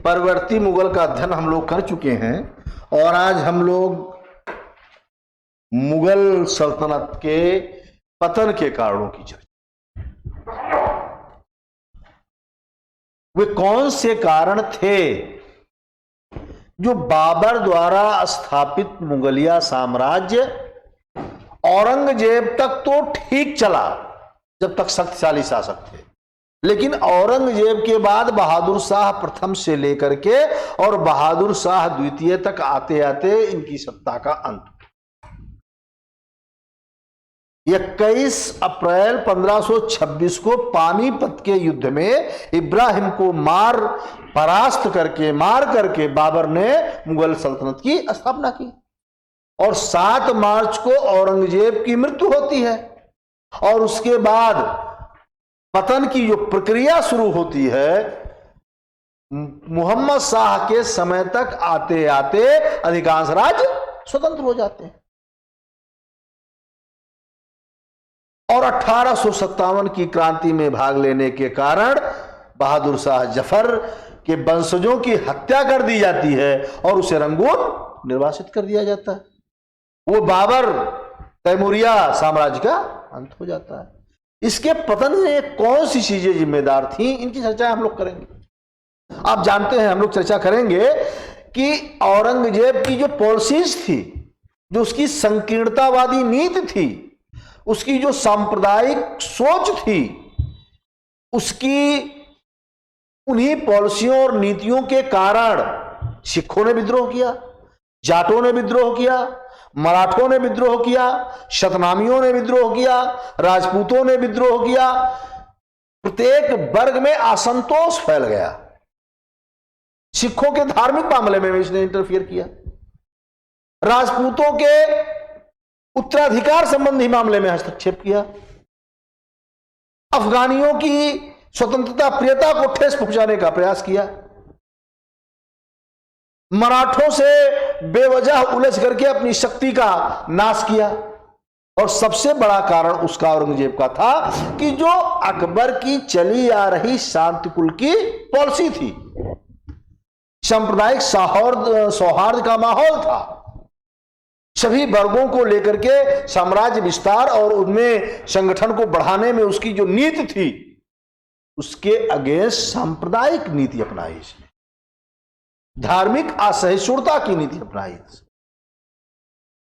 परवर्ती मुगल का अध्ययन हम लोग कर चुके हैं और आज हम लोग मुगल सल्तनत के पतन के कारणों की चर्चा। वे कौन से कारण थे जो बाबर द्वारा स्थापित मुगलिया साम्राज्य औरंगजेब तक तो ठीक चला जब तक शक्तिशाली शासक थे, लेकिन औरंगजेब के बाद बहादुर शाह प्रथम से लेकर के और बहादुर शाह द्वितीय तक आते आते इनकी सत्ता का अंत। 21 अप्रैल 1526 को पानीपत के युद्ध में इब्राहिम को मार करके बाबर ने मुगल सल्तनत की स्थापना की और 7 मार्च को औरंगजेब की मृत्यु होती है और उसके बाद पतन की जो प्रक्रिया शुरू होती है मोहम्मद शाह के समय तक आते आते अधिकांश राज्य स्वतंत्र हो जाते हैं और 1857 की क्रांति में भाग लेने के कारण बहादुर शाह जफर के वंशजों की हत्या कर दी जाती है और उसे रंगून निर्वासित कर दिया जाता है। वो बाबर तैमूरिया साम्राज्य का अंत हो जाता है। इसके पतन में कौन सी चीजें जिम्मेदार थी, इनकी चर्चा हम लोग करेंगे। आप जानते हैं हम लोग चर्चा करेंगे कि औरंगजेब की जो पॉलिसीज थी, जो उसकी संकीर्णतावादी नीति थी, उसकी जो सांप्रदायिक सोच थी, उसकी उन्हीं पॉलिसियों और नीतियों के कारण सिखों ने विद्रोह किया, जाटों ने विद्रोह किया, मराठों ने विद्रोह किया, शतनामियों ने विद्रोह किया, राजपूतों ने विद्रोह किया। प्रत्येक वर्ग में असंतोष फैल गया। सिखों के धार्मिक मामले में इसने इंटरफियर किया, राजपूतों के उत्तराधिकार संबंधी मामले में हस्तक्षेप किया, अफगानियों की स्वतंत्रता प्रियता को ठेस पहुंचाने का प्रयास किया, मराठों से बेवजह उलझ करके अपनी शक्ति का नाश किया और सबसे बड़ा कारण उसका औरंगजेब का था कि जो अकबर की चली आ रही शांतिकुल की पॉलिसी थी, सांप्रदायिक सौहार्द का माहौल था, सभी वर्गों को लेकर के साम्राज्य विस्तार और उनमें संगठन को बढ़ाने में उसकी जो नीति थी, उसके अगेंस्ट सांप्रदायिक नीति अपनाई इसने, धार्मिक असहिष्णुता की नीति अपनाई।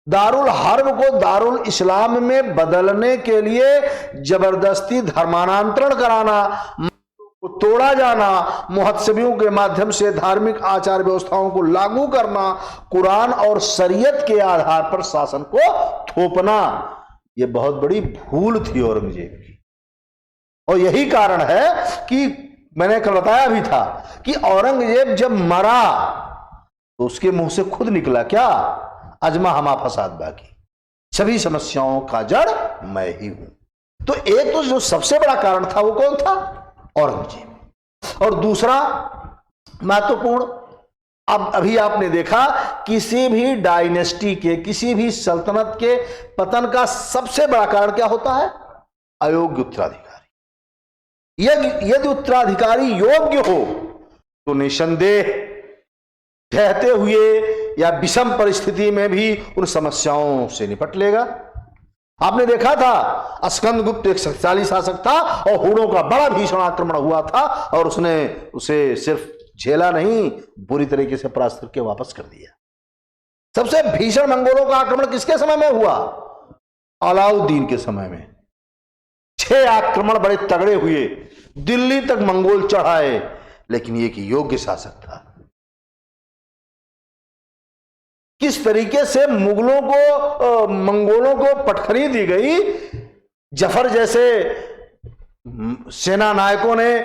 दारुल हर्ब को दारुल इस्लाम में बदलने के लिए जबरदस्ती धर्मांतरण कराना, तोड़ा जाना, मुहत्सबियों के माध्यम से धार्मिक आचार व्यवस्थाओं को लागू करना, कुरान और शरीयत के आधार पर शासन को थोपना, यह बहुत बड़ी भूल थी औरंगजेब की। और यही कारण है कि मैंने कल बताया भी था कि औरंगजेब जब मरा तो उसके मुंह से खुद निकला क्या, अजमा हमा फसाद बाकी, सभी समस्याओं का जड़ मैं ही हूं। तो एक तो जो सबसे बड़ा कारण था वो कौन था, औरंगजेब। और दूसरा महत्वपूर्ण, अब अभी आपने देखा किसी भी डायनेस्टी के, किसी भी सल्तनत के पतन का सबसे बड़ा कारण क्या होता है, अयोग्य उत्तराधिकारी। यदि उत्तराधिकारी योग्य हो तो निसंदेह ढहते हुए या विषम परिस्थिति में भी उन समस्याओं से निपट लेगा। आपने देखा था स्कंदगुप्त एक शक्तिशाली शासक था और हुणों का बड़ा भीषण आक्रमण हुआ था और उसने उसे सिर्फ झेला नहीं, बुरी तरीके से परास्त करके वापस कर दिया। सबसे भीषण मंगोलों का आक्रमण किसके समय में हुआ, अलाउद्दीन के समय में। 6 आक्रमण बड़े तगड़े हुए, दिल्ली तक मंगोल चढ़ाए, लेकिन ये कि योग्य शासक था। किस तरीके से मंगोलों को पटखनी दी गई, जफर जैसे सेना नायकों ने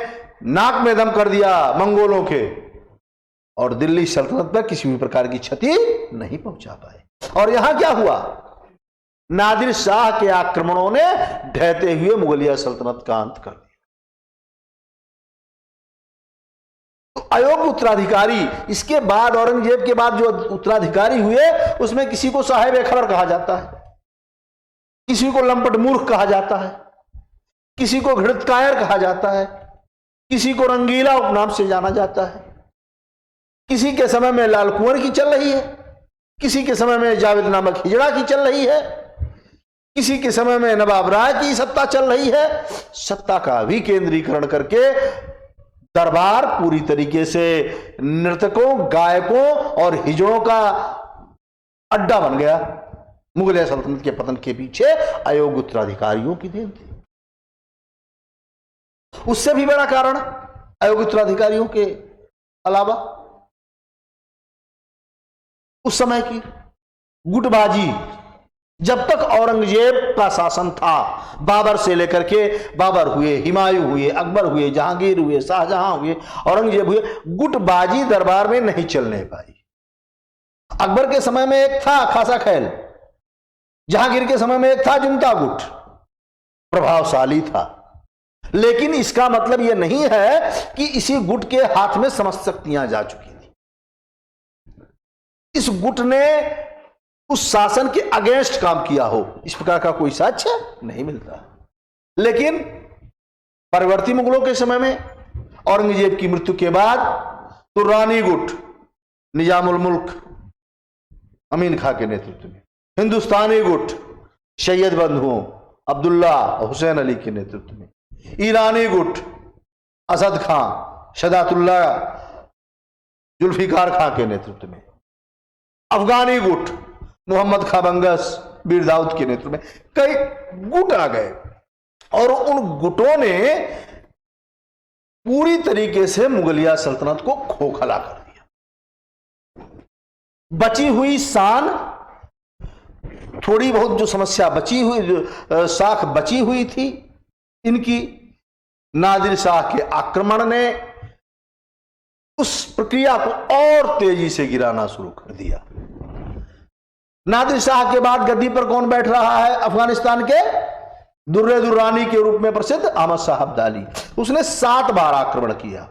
नाक में दम कर दिया मंगोलों के और दिल्ली सल्तनत पर किसी भी प्रकार की क्षति नहीं पहुंचा पाए। और यहां क्या हुआ, नादिर शाह के आक्रमणों ने ढहते हुए मुगलिया सल्तनत का अंत कर दिया। तो अयोग्य उत्तराधिकारी, इसके बाद औरंगजेब के बाद जो उत्तराधिकारी हुए उसमें किसी को साहेब खबर कहा जाता है, किसी को लंपट मूर्ख कहा जाता है, किसी को घृतकायर कहा जाता है, किसी को रंगीला उपनाम से जाना जाता है। किसी के समय में लाल कुंवर की चल रही है, किसी के समय में जावेद नामक हिजड़ा की चल रही है, किसी के समय में नवाब राय की सत्ता चल रही है। सत्ता का विकेंद्रीकरण करके दरबार पूरी तरीके से नर्तकों, गायकों और हिजड़ों का अड्डा बन गया। मुगलिया सल्तनत के पतन के पीछे अयोग्य उत्तराधिकारियों की देन थी। उससे भी बड़ा कारण अयोग्य उत्तराधिकारियों के अलावा उस समय की गुटबाजी। जब तक औरंगजेब का शासन था, बाबर से लेकर के, बाबर हुए, हुमायूं हुए, अकबर हुए, जहांगीर हुए, शाहजहां हुए, औरंगजेब हुए, गुटबाजी दरबार में नहीं चलने पाई। अकबर के समय में एक था खासा खैल, जहांगीर के समय में एक था जुनता गुट, प्रभावशाली था। लेकिन इसका मतलब यह नहीं है कि इसी गुट के हाथ में समस्त शक्तियां जा चुकी थी। इस गुट ने उस शासन के अगेंस्ट काम किया हो, इस प्रकार का कोई साक्ष्य नहीं मिलता। लेकिन परवर्ती मुगलों के समय में, औरंगजेब की मृत्यु के बाद, तुर्रानी गुट निजामुल मुल्क अमीन खां के नेतृत्व में, हिंदुस्तानी गुट सैयद बंधुओं अब्दुल्ला हुसैन अली के नेतृत्व में, ईरानी गुट असद खां, शदातुल्ला, जुल्फिकार खां के नेतृत्व में, अफगानी गुट मोहम्मद खां बंगस, बीर दाऊद के नेतृत्व में कई गुट आ गए और उन गुटों ने पूरी तरीके से मुगलिया सल्तनत को खोखला कर दिया। बची हुई शान, थोड़ी बहुत जो समस्या बची हुई, साख बची हुई थी इनकी, नादिर शाह के आक्रमण ने उस प्रक्रिया को और तेजी से गिराना शुरू कर दिया। नादिर शाह के बाद गद्दी पर कौन बैठ रहा है? अफगानिस्तान के दुर्रे दुर्रानी के रूप में प्रसिद्ध अहमद शाह अब्दाली। उसने 7 बार आक्रमण किया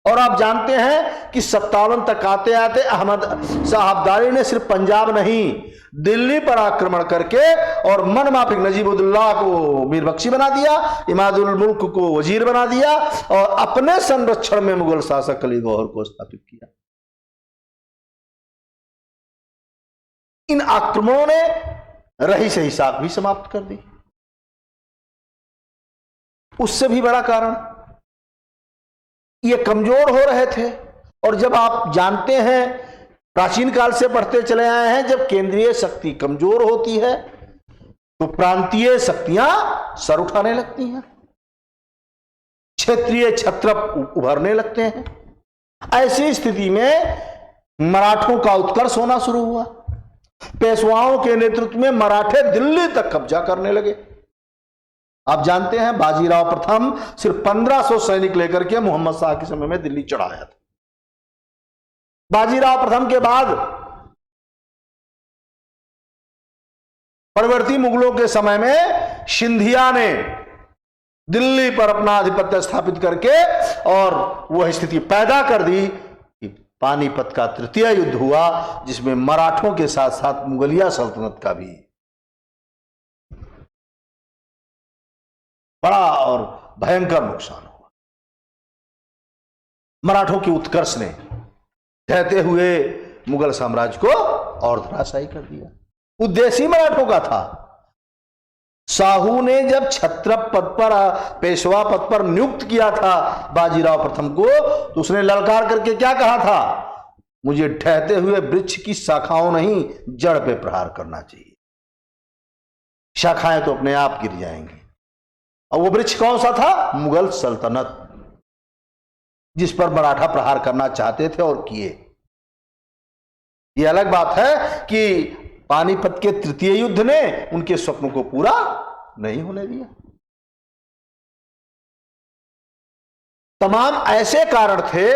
और आप जानते हैं कि 57 तक आते आते अहमद शाह अब्दाली ने सिर्फ पंजाब नहीं, दिल्ली पर आक्रमण करके और मन माफिक नजीबुद्दौला को मीर बख्शी बना दिया, इमादुल मुल्क को वजीर बना दिया और अपने संरक्षण में मुगल शासक अली गौहर को स्थापित किया। इन आक्रमणों ने रही सही साख भी समाप्त कर दी। उससे भी बड़ा कारण ये कमजोर हो रहे थे। और जब आप जानते हैं, प्राचीन काल से पढ़ते चले आए हैं, जब केंद्रीय शक्ति कमजोर होती है तो प्रांतीय शक्तियां सर उठाने लगती हैं, क्षेत्रीय छत्रप उभरने लगते हैं। ऐसी स्थिति में मराठों का उत्कर्ष होना शुरू हुआ। पेशवाओं के नेतृत्व में मराठे दिल्ली तक कब्जा करने लगे। आप जानते हैं बाजीराव प्रथम सिर्फ 1500 सैनिक लेकर के मोहम्मद शाह के समय में दिल्ली चढ़ाया था। बाजीराव प्रथम के बाद परवर्ती मुगलों के समय में सिंधिया ने दिल्ली पर अपना आधिपत्य स्थापित करके और वह स्थिति पैदा कर दी कि पानीपत का तृतीय युद्ध हुआ, जिसमें मराठों के साथ साथ मुगलिया सल्तनत का भी बड़ा और भयंकर नुकसान हुआ। मराठों के उत्कर्ष ने ढहते हुए मुगल साम्राज्य को और धराशायी कर दिया। उद्देश्य मराठों का था। साहू ने जब छत्रप पद पर, पेशवा पद पर नियुक्त किया था बाजीराव प्रथम को, तो उसने ललकार करके क्या कहा था? मुझे ढहते हुए वृक्ष की शाखाओं नहीं, जड़ पे प्रहार करना चाहिए। शाखाएं तो अपने आप गिर जाएंगी। और वो वृक्ष कौन सा था? मुगल सल्तनत, जिस पर मराठा प्रहार करना चाहते थे और किए। यह अलग बात है कि पानीपत के तृतीय युद्ध ने उनके स्वप्नों को पूरा नहीं होने दिया। तमाम ऐसे कारण थे।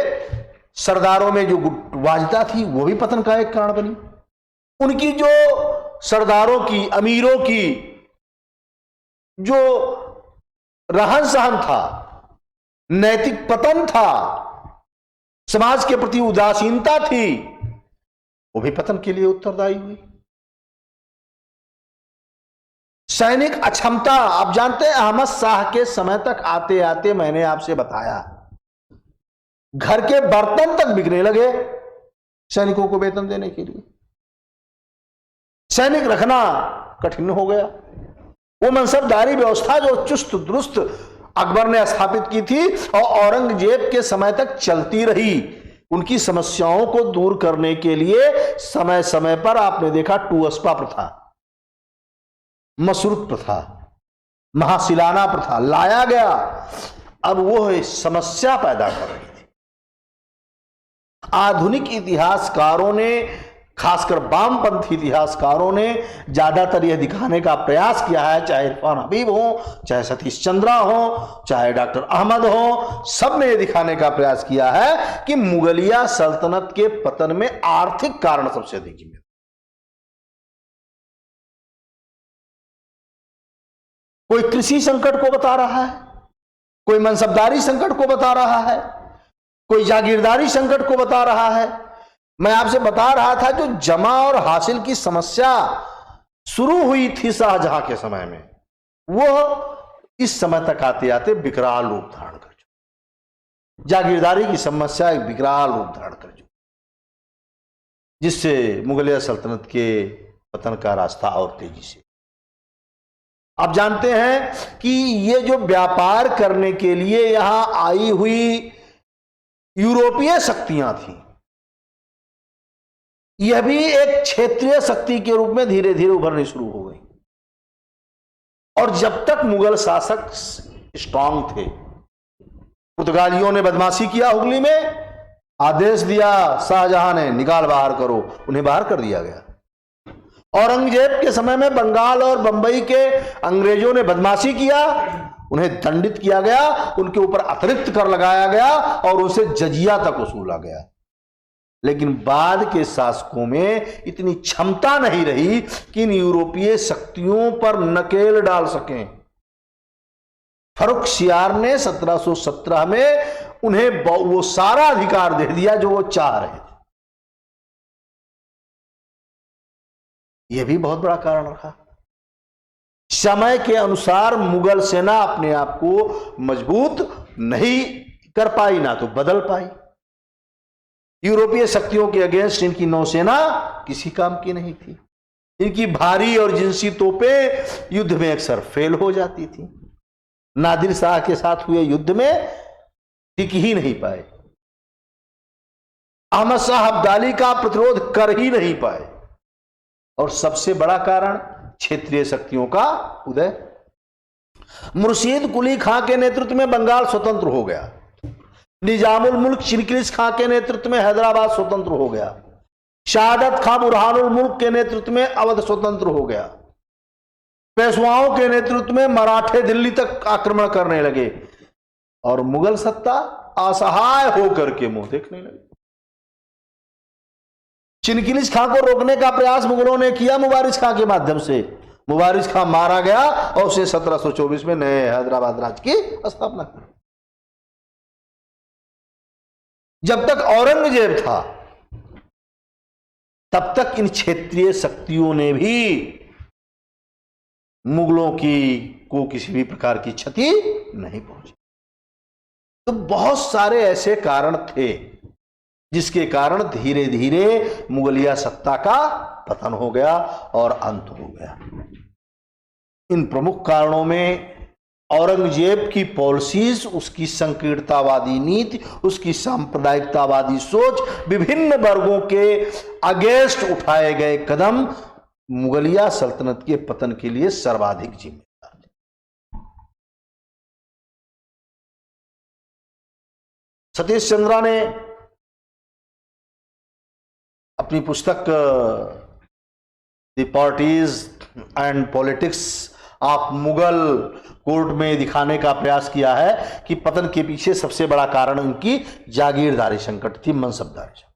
सरदारों में जो गुटबाजिता थी वो भी पतन का एक कारण बनी। उनकी जो सरदारों की, अमीरों की जो रहन सहन था, नैतिक पतन था, समाज के प्रति उदासीनता थी, वो भी पतन के लिए उत्तरदायी हुई। सैनिक अक्षमता, आप जानते हैं अहमद शाह के समय तक आते आते मैंने आपसे बताया घर के बर्तन तक बिकने लगे सैनिकों को वेतन देने के लिए। सैनिक रखना कठिन हो गया। वो मनसबदारी व्यवस्था जो चुस्त दुरुस्त अकबर ने स्थापित की थी और औरंगजेब के समय तक चलती रही, उनकी समस्याओं को दूर करने के लिए समय समय पर आपने देखा टूअस्पा प्रथा, मसरूत प्रथा, महासिलाना प्रथा लाया गया। अब वो समस्या पैदा कर रही थी। आधुनिक इतिहासकारों ने, खासकर वामपंथी इतिहासकारों ने ज्यादातर यह दिखाने का प्रयास किया है, चाहे इरफान हबीब हो, चाहे सतीश चंद्रा हो, चाहे डॉक्टर अहमद हो, सब ने यह दिखाने का प्रयास किया है कि मुगलिया सल्तनत के पतन में आर्थिक कारण सबसे अधिक जिम्मेदार। कोई कृषि संकट को बता रहा है, कोई मनसबदारी संकट को बता रहा है, कोई जागीरदारी संकट को बता रहा है। मैं आपसे बता रहा था जो जमा और हासिल की समस्या शुरू हुई थी शाहजहां के समय में, वो इस समय तक आते आते विकराल रूप धारण कर चुकी। जागीरदारी की समस्या एक विकराल रूप धारण कर चुकी, जिससे मुगलिया सल्तनत के पतन का रास्ता और तेजी से। आप जानते हैं कि ये जो व्यापार करने के लिए यहां आई हुई यूरोपीय शक्तियां थी, यह भी एक क्षेत्रीय शक्ति के रूप में धीरे धीरे उभरनी शुरू हो गई। और जब तक मुगल शासक स्ट्रांग थे, पुर्तगालियों ने बदमाशी किया हुगली में, आदेश दिया शाहजहां ने निकाल बाहर करो, उन्हें बाहर कर दिया गया। औरंगजेब के समय में बंगाल और बंबई के अंग्रेजों ने बदमाशी किया, उन्हें दंडित किया गया, उनके ऊपर अतिरिक्त कर लगाया गया और उनसे जजिया तक वसूला गया। लेकिन बाद के शासकों में इतनी क्षमता नहीं रही कि इन यूरोपीय शक्तियों पर नकेल डाल सकें। फर्रुखसियार ने 1717 में उन्हें वो सारा अधिकार दे दिया जो वो चाह रहे थे। यह भी बहुत बड़ा कारण रहा। समय के अनुसार मुगल सेना अपने आप को मजबूत नहीं कर पाई, ना तो बदल पाई। यूरोपीय शक्तियों के अगेंस्ट इनकी नौसेना किसी काम की नहीं थी। इनकी भारी और जिनसी तोपें युद्ध में अक्सर फेल हो जाती थी। नादिर शाह के साथ हुए युद्ध में टिक ही नहीं पाए, अहमद शाह अब्दाली का प्रतिरोध कर ही नहीं पाए। और सबसे बड़ा कारण क्षेत्रीय शक्तियों का उदय। मुर्शीद कुली खां के नेतृत्व में बंगाल स्वतंत्र हो गया। निजामुल मुल्क चिनकिस खां के नेतृत्व में हैदराबाद स्वतंत्र हो गया। शहादत खां बुरहानुल मुल्क के नेतृत्व में अवध स्वतंत्र हो गया। पेशवाओं के नेतृत्व में मराठे दिल्ली तक आक्रमण करने लगे और मुगल सत्ता असहाय होकर के मुंह देखने लगी। चिनकिस खां को रोकने का प्रयास मुगलों ने किया मुबारिज खां के माध्यम से। मुबारिज खां मारा गया और उसे 1724 में नए हैदराबाद राज्य की स्थापना की। जब तक औरंगजेब था तब तक इन क्षेत्रीय शक्तियों ने भी मुगलों को किसी भी प्रकार की क्षति नहीं पहुंची। तो बहुत सारे ऐसे कारण थे जिसके कारण धीरे धीरे मुगलिया सत्ता का पतन हो गया और अंत हो गया। इन प्रमुख कारणों में औरंगजेब की पॉलिसीज, उसकी संकीर्णतावादी नीति, उसकी सांप्रदायिकतावादी सोच, विभिन्न वर्गों के अगेंस्ट उठाए गए कदम मुगलिया सल्तनत के पतन के लिए सर्वाधिक जिम्मेदार थे। सतीश चंद्रा ने अपनी पुस्तक the parties and politics of Mughal court में दिखाने का प्रयास किया है कि पतन के पीछे सबसे बड़ा कारण उनकी जागीरदारी संकट थी, मनसबदारी संकट।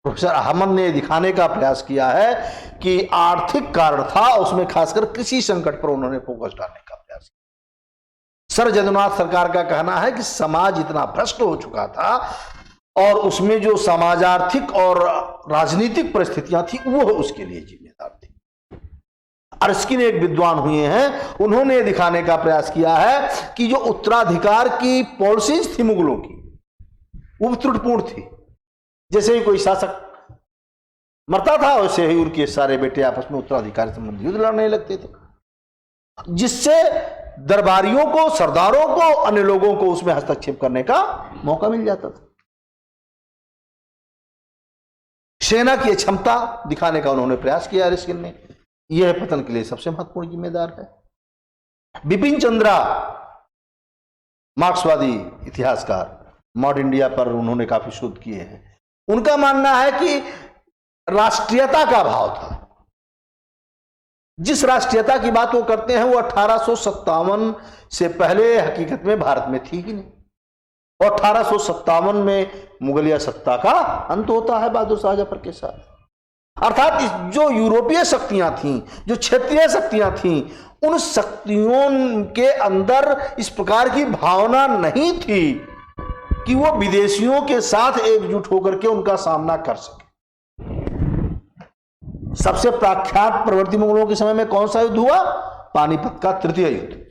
प्रोफेसर अहमद ने दिखाने का प्रयास किया है कि आर्थिक कारण था, उसमें खासकर कृषि संकट पर उन्होंने फोकस डालने का प्रयास किया। सर जदुनाथ सरकार का कहना है कि समाज इतना भ्रष्ट हो चुका था और उसमें जो समाजार्थिक और राजनीतिक परिस्थितियां थी वो उसके लिए जिम्मेदार थी। अर्स्किन एक विद्वान हुए हैं, उन्होंने दिखाने का प्रयास किया है कि जो उत्तराधिकार की पॉलिसीज थी मुगलों की, वो त्रुटिपूर्ण थी। जैसे ही कोई शासक मरता था वैसे ही उनके सारे बेटे आपस में उत्तराधिकारी संबंधी युद्ध लड़ने लगते थे, जिससे दरबारियों को, सरदारों को, अन्य लोगों को उसमें हस्तक्षेप करने का मौका मिल जाता था। सेना की क्षमता दिखाने का उन्होंने प्रयास किया एरिस्किन ने। यह पतन के लिए सबसे महत्वपूर्ण जिम्मेदार है। बिपिन चंद्रा, मार्क्सवादी इतिहासकार, मॉडर्न इंडिया पर उन्होंने काफी शोध किए हैं। उनका मानना है कि राष्ट्रीयता का भाव था। जिस राष्ट्रीयता की बात वो करते हैं वो 1857 से पहले हकीकत में भारत में थी ही नहीं। और 1857 में मुगलिया सत्ता का अंत होता है बहादुर शाह जफर के साथ। अर्थात जो यूरोपीय शक्तियां थीं, जो क्षेत्रीय शक्तियां थीं, उन शक्तियों के अंदर इस प्रकार की भावना नहीं थी कि वो विदेशियों के साथ एकजुट होकर के उनका सामना कर सके। सबसे प्रख्यात प्रवृत्ति मंगलों के समय में कौन सा युद्ध हुआ? पानीपत का तृतीय युद्ध।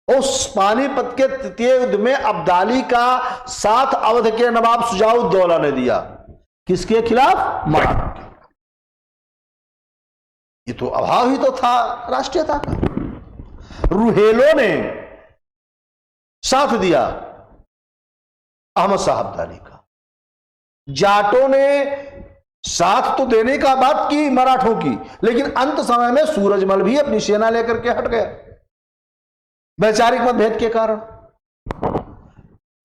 उस पानीपत के तृतीय युद्ध में अब्दाली का साथ अवध के नवाब शुजाउद्दौला ने दिया। किसके खिलाफ? मराठों के। ये तो अभाव ही तो था राष्ट्रीयता का। रुहेलों ने साथ दिया अहमद शाह अब्दाली का। जाटों ने साथ तो देने का बात की मराठों की, लेकिन अंत समय में सूरजमल भी अपनी सेना लेकर के हट गया वैचारिक मतभेद के कारण।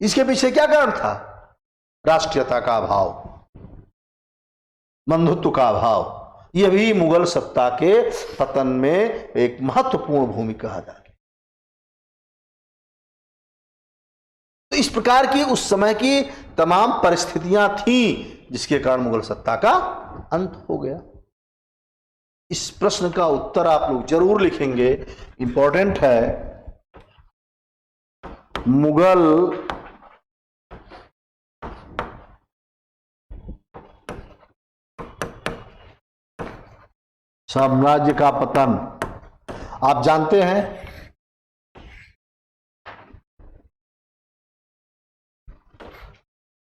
इसके पीछे क्या कारण था? राष्ट्रीयता का अभाव, बंधुत्व का अभाव। यह भी मुगल सत्ता के पतन में एक महत्वपूर्ण भूमिका अदा की। तो इस प्रकार की उस समय की तमाम परिस्थितियां थीं जिसके कारण मुगल सत्ता का अंत हो गया। इस प्रश्न का उत्तर आप लोग जरूर लिखेंगे, इंपॉर्टेंट है। मुगल साम्राज्य का पतन। आप जानते हैं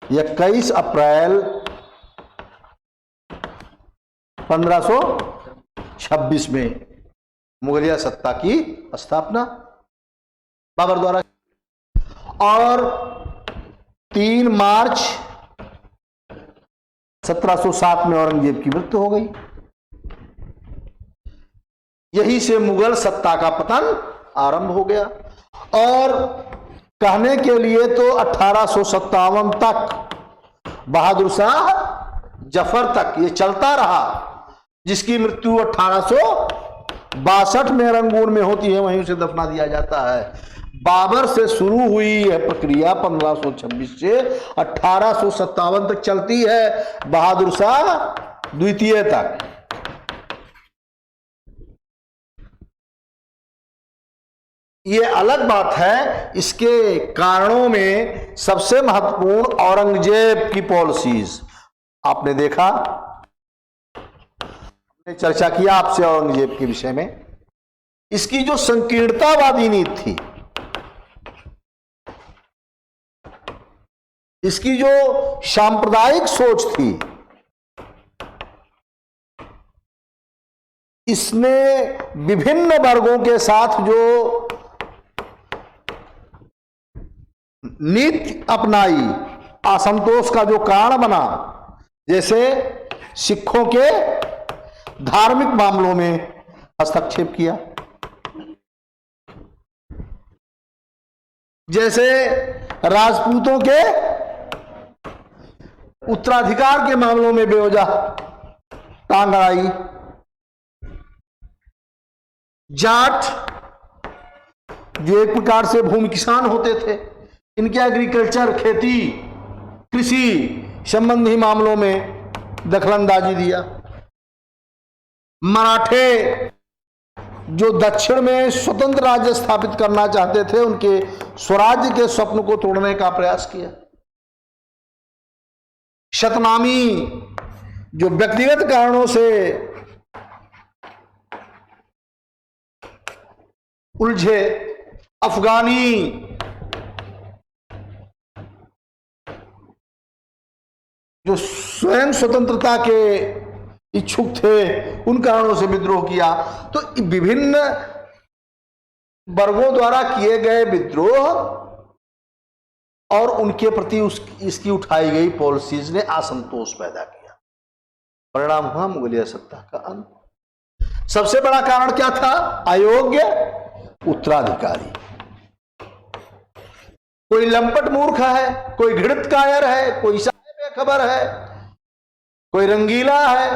21 अप्रैल 1526 में मुगलिया सत्ता की स्थापना बाबर द्वारा, और 3 मार्च 1707 में औरंगजेब की मृत्यु हो गई। यही से मुगल सत्ता का पतन आरंभ हो गया। और कहने के लिए तो 1857 तक बहादुर शाह जफर तक ये चलता रहा, जिसकी मृत्यु 1862 में रंगून में होती है, वहीं उसे दफना दिया जाता है। बाबर से शुरू हुई यह प्रक्रिया 1526 से 1857 तक चलती है, बहादुर शाह द्वितीय तक। ये अलग बात है। इसके कारणों में सबसे महत्वपूर्ण औरंगजेब की पॉलिसीज। आपने देखा, हमने चर्चा किया आपसे औरंगजेब के विषय में। इसकी जो संकीर्णतावादी नीति थी, इसकी जो सांप्रदायिक सोच थी, इसने विभिन्न वर्गों के साथ जो नीति अपनाई, असंतोष का जो कारण बना, जैसे सिखों के धार्मिक मामलों में हस्तक्षेप किया, जैसे राजपूतों के उत्तराधिकार के मामलों में बेवजह टांग अड़ाई, जाट जो एक प्रकार से भूमि किसान होते थे, इनके एग्रीकल्चर, खेती, कृषि संबंधी मामलों में दखलंदाजी दिया। मराठे जो दक्षिण में स्वतंत्र राज्य स्थापित करना चाहते थे, उनके स्वराज्य के स्वप्न को तोड़ने का प्रयास किया। शतनामी जो व्यक्तिगत कारणों से उलझे, अफगानी जो स्वयं स्वतंत्रता के इच्छुक थे उन कारणों से विद्रोह किया। तो विभिन्न वर्गों द्वारा किए गए विद्रोह और उनके प्रति इसकी उठाई गई पॉलिसीज ने असंतोष पैदा किया। परिणाम हुआ मुगलिया सत्ता का अंत। सबसे बड़ा कारण क्या था? अयोग्य उत्तराधिकारी। कोई लंपट मूर्ख है, कोई घृणित कायर है, कोई बेखबर है, कोई रंगीला है,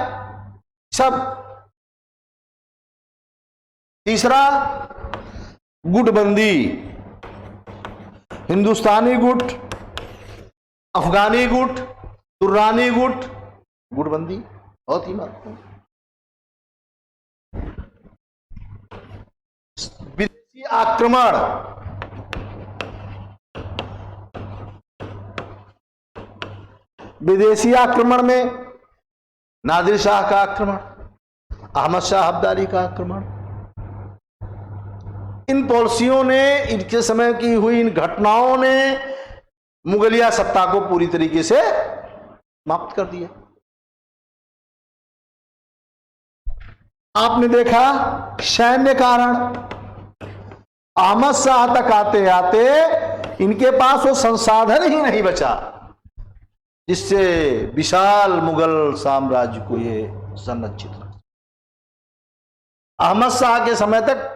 सब। तीसरा, गुटबंदी। हिंदुस्तानी गुट, अफगानी गुट, तुर्रानी गुट, गुटबंदी बहुत ही महत्वपूर्ण। विदेशी आक्रमण। विदेशी आक्रमण में नादिर शाह का आक्रमण, अहमद शाह अब्दाली का आक्रमण। इन पॉलिसियों ने, इनके समय की हुई इन घटनाओं ने मुगलिया सत्ता को पूरी तरीके से समाप्त कर दिया। आपने देखा सैन्य कारण। अहमद शाह तक आते आते इनके पास वो संसाधन ही नहीं बचा जिससे विशाल मुगल साम्राज्य को ये संरक्षित रख। अहमद शाह के समय तक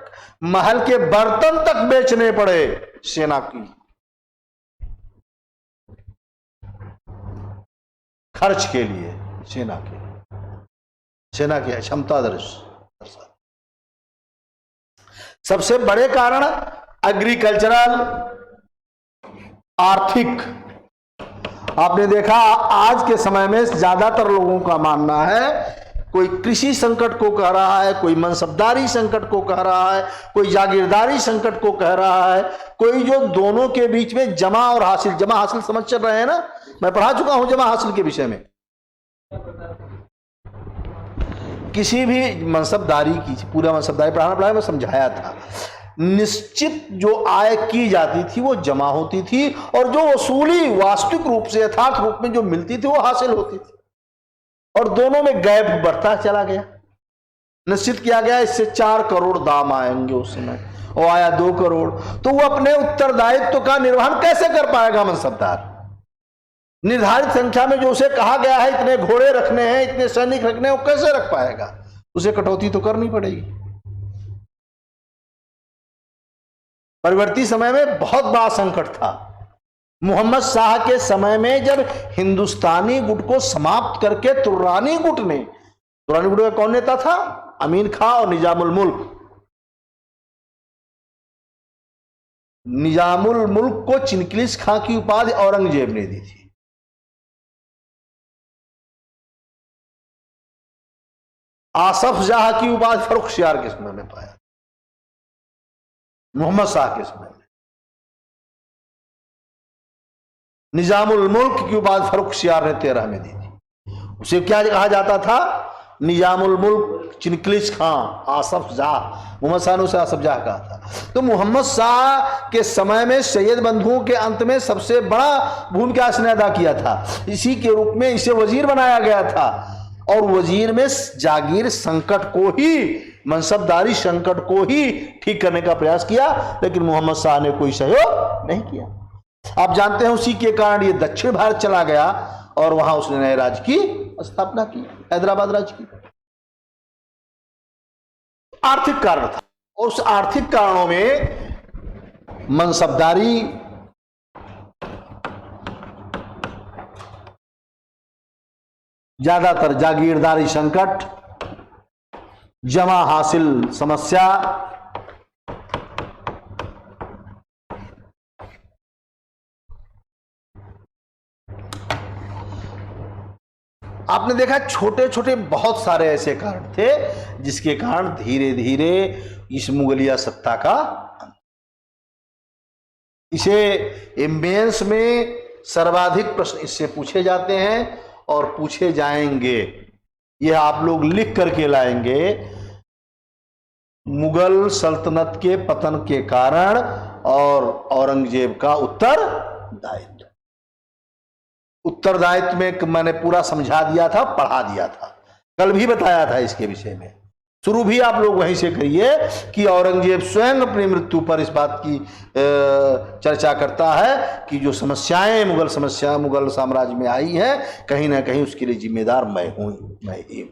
महल के बर्तन तक बेचने पड़े सेना की खर्च के लिए, सेना की क्षमता दर्शा। सबसे बड़े कारण एग्रीकल्चरल, आर्थिक। आपने देखा आज के समय में ज्यादातर लोगों का मानना है, कोई कृषि संकट को कह रहा है, कोई मनसबदारी संकट को कह रहा है, कोई जागीरदारी संकट को कह रहा है, कोई जो दोनों के बीच में जमा और हासिल, जमा हासिल समझ चल रहे हैं ना, मैं पढ़ा चुका हूं जमा हासिल के विषय में। किसी भी मनसबदारी की, पूरा मनसबदारी पढ़ाया मैं समझाया था। निश्चित जो आय की जाती थी वो जमा होती थी और जो वसूली वास्तविक रूप से यथार्थ रूप में जो मिलती थी वो हासिल होती थी, और दोनों में गैप बढ़ता चला गया। निश्चित किया गया इससे 4 करोड़ दाम आएंगे उस समय, और आया 2 करोड़। तो वो अपने उत्तरदायित्व का निर्वहन कैसे कर पाएगा मनसबदार? निर्धारित संख्या में जो उसे कहा गया है इतने घोड़े रखने हैं, इतने सैनिक रखने हैं, वो कैसे रख पाएगा? उसे कटौती तो करनी पड़ेगी। परिवर्ती समय में बहुत बड़ा संकट था। मोहम्मद शाह के समय में जब हिंदुस्तानी गुट को समाप्त करके तुर्रानी गुट का कौन नेता था? अमीन खां और निजामुल मुल्क। निजामुल मुल्क को चिनकिलिस खां की उपाधि औरंगजेब ने दी थी। आसफ जाह की उपाधि फर्रुखसियार के समय में पाया, मोहम्मद शाह के समय में। निजामुल मुल्क की उपाधि फर्रुखसियार ने 13 में दी थी। उसे क्या कहा जाता था? निजामुल मुल्क चिनकिलिस खां, आसफ जाह। मोहम्मद शाह ने उसे आसफ जाह कहा था। तो मोहम्मद शाह के समय में सैयद बंधुओं के अंत में सबसे बड़ा भूमिका इसने अदा किया था। इसी के रूप में इसे वजीर बनाया गया था, और वजीर में जागीर संकट को ही, मनसबदारी संकट को ही ठीक करने का प्रयास किया, लेकिन मोहम्मद शाह ने कोई सहयोग नहीं किया। आप जानते हैं उसी के कारण ये दक्षिण भारत चला गया और वहां उसने नए राज्य की स्थापना की, हैदराबाद राज्य की। आर्थिक कारण था, और उस आर्थिक कारणों में मनसबदारी, ज्यादातर जागीरदारी संकट, जमा हासिल समस्या, आपने देखा छोटे छोटे बहुत सारे ऐसे कारण थे जिसके कारण धीरे धीरे इस मुगलिया सत्ता का, इसे एमबीएंस में सर्वाधिक प्रश्न इससे पूछे जाते हैं और पूछे जाएंगे। यह आप लोग लिख करके लाएंगे। मुगल सल्तनत के पतन के कारण और औरंगजेब का उत्तरदायित्व। उत्तरदायित्व में मैंने पूरा समझा दिया था, पढ़ा दिया था, कल भी बताया था इसके विषय में। शुरू भी आप लोग वहीं से करिए कि औरंगजेब स्वयं अपनी मृत्यु पर इस बात की चर्चा करता है कि जो समस्याएं मुगल साम्राज्य में आई है, कहीं ना कहीं उसके लिए जिम्मेदार मैं ही हूं।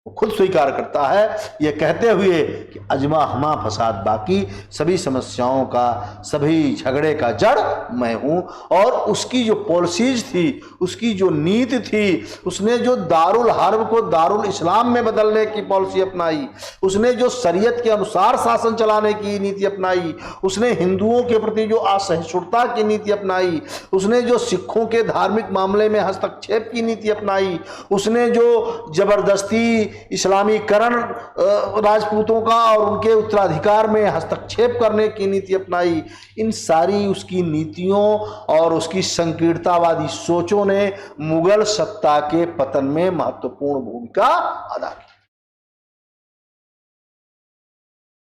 वो खुद स्वीकार करता है, ये कहते हुए कि अजमा हमा फसाद बाकी, सभी समस्याओं का, सभी झगड़े का जड़ मैं हूं। और उसकी जो पॉलिसीज थी, उसकी जो नीति थी, उसने जो दारुल हर्ब को दारुल इस्लाम में बदलने की पॉलिसी अपनाई, उसने जो शरीयत के अनुसार शासन चलाने की नीति अपनाई, उसने हिंदुओं के प्रति जो असहिष्णुता की नीति अपनाई, उसने जो सिखों के धार्मिक मामले में हस्तक्षेप की नीति अपनाई, उसने जो जबरदस्ती इस्लामीकरण राजपूतों का और उनके उत्तराधिकार में हस्तक्षेप करने की नीति अपनाई, इन सारी उसकी नीतियों और उसकी संकीर्णतावादी सोचों ने मुगल सत्ता के पतन में महत्वपूर्ण भूमिका अदा की।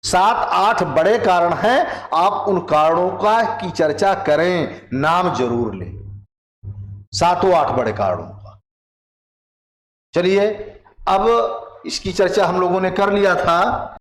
7-8 बड़े कारण हैं, आप उन कारणों की चर्चा करें, नाम जरूर लें, 7-8 बड़े कारणों का। चलिए, अब इसकी चर्चा हम लोगों ने कर लिया था।